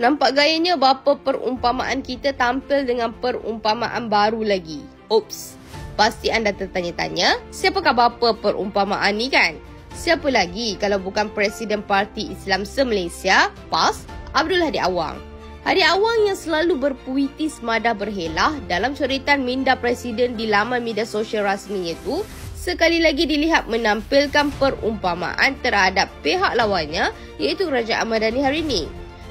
Nampak gayanya bapa perumpamaan kita tampil dengan perumpamaan baru lagi. Oops, pasti anda tertanya-tanya, siapakah bapa perumpamaan ni kan? Siapa lagi kalau bukan Presiden Parti Islam se-Malaysia, PAS, Abdul Hadi Awang. Hadi Awang yang selalu berpuitis madah berhelah dalam coretan minda Presiden di laman media sosial rasminya itu, sekali lagi dilihat menampilkan perumpamaan terhadap pihak lawannya iaitu Kerajaan Madani hari ini.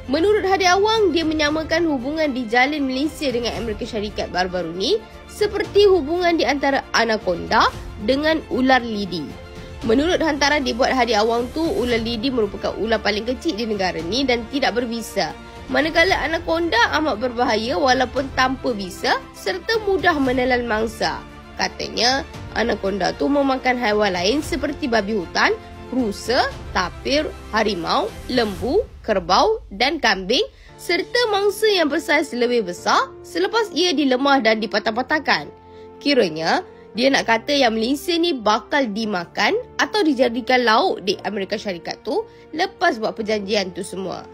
Menurut Hadi Awang, dia menyamakan hubungan dijalin Malaysia dengan Amerika Syarikat baru-baru ni seperti hubungan di antara anakonda dengan ular lidi. Menurut hantaran dibuat Hadi Awang tu, ular lidi merupakan ular paling kecil di negara ni dan tidak berbisa. Manakala anakonda amat berbahaya walaupun tanpa bisa serta mudah menelan mangsa. Katanya, anakonda tu memakan haiwan lain seperti babi hutan, rusa, tapir, harimau, lembu, kerbau dan kambing serta mangsa yang bersaiz lebih besar selepas ia dilemah dan dipatah-patahkan. Kiranya, dia nak kata yang Malaysia ni bakal dimakan atau dijadikan lauk di Amerika Syarikat tu lepas buat perjanjian tu semua.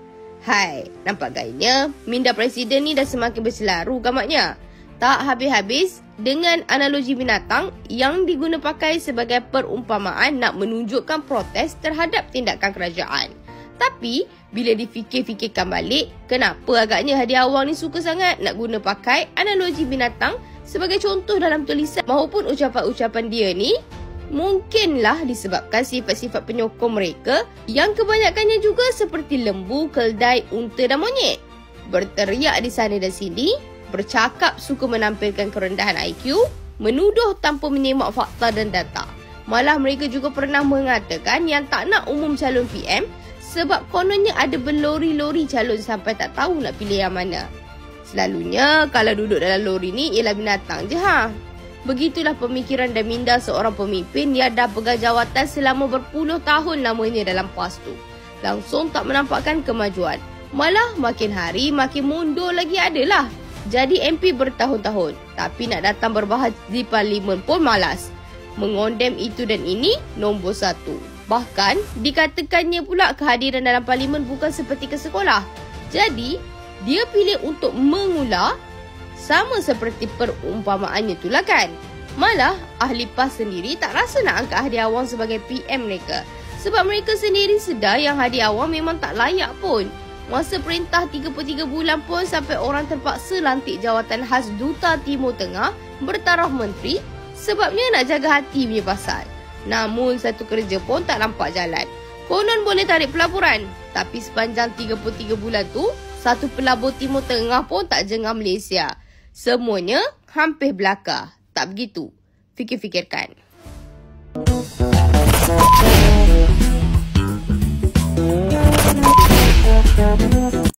Hai, nampak gayanya minda Presiden ni dah semakin berselaru gamaknya. Tak habis-habis dengan analogi binatang yang diguna pakai sebagai perumpamaan nak menunjukkan protes terhadap tindakan kerajaan. Tapi, bila difikir-fikirkan balik, kenapa agaknya Hadi Awang ni suka sangat nak guna pakai analogi binatang sebagai contoh dalam tulisan maupun ucapan-ucapan dia ni? Mungkinlah disebabkan sifat-sifat penyokong mereka yang kebanyakannya juga seperti lembu, keldai, unta dan monyet. Berteriak di sana dan sini, bercakap suka menampilkan kerendahan IQ, menuduh tanpa menyemak fakta dan data. Malah mereka juga pernah mengatakan yang tak nak umum calon PM sebab kononnya ada berlori-lori calon sampai tak tahu nak pilih yang mana. Selalunya kalau duduk dalam lori ni ialah binatang je ha. Begitulah pemikiran dan minda seorang pemimpin yang dah pegang jawatan selama berpuluh tahun lamanya dalam PAS tu. Langsung tak menampakkan kemajuan. Malah makin hari makin mundur lagi adalah. Jadi MP bertahun-tahun tapi nak datang berbahas di parlimen pun malas. Mengondem itu dan ini nombor satu. Bahkan dikatakannya pula kehadiran dalam parlimen bukan seperti ke sekolah. Jadi dia pilih untuk mengular sama seperti perumpamaannya tu lah kan. Malah ahli PAS sendiri tak rasa nak angkat Hadi Awang sebagai PM mereka. Sebab mereka sendiri sedar yang Hadi Awang memang tak layak pun. Masa perintah 33 bulan pun sampai orang terpaksa lantik jawatan khas Duta Timur Tengah bertaraf menteri sebabnya nak jaga hati punya pasal. Namun satu kerja pun tak nampak jalan. Konon boleh tarik pelaburan, tapi sepanjang 33 bulan tu, satu pelabur Timur Tengah pun tak jengah Malaysia. Semuanya hampir belaka. Tak begitu? Fikir-fikirkan.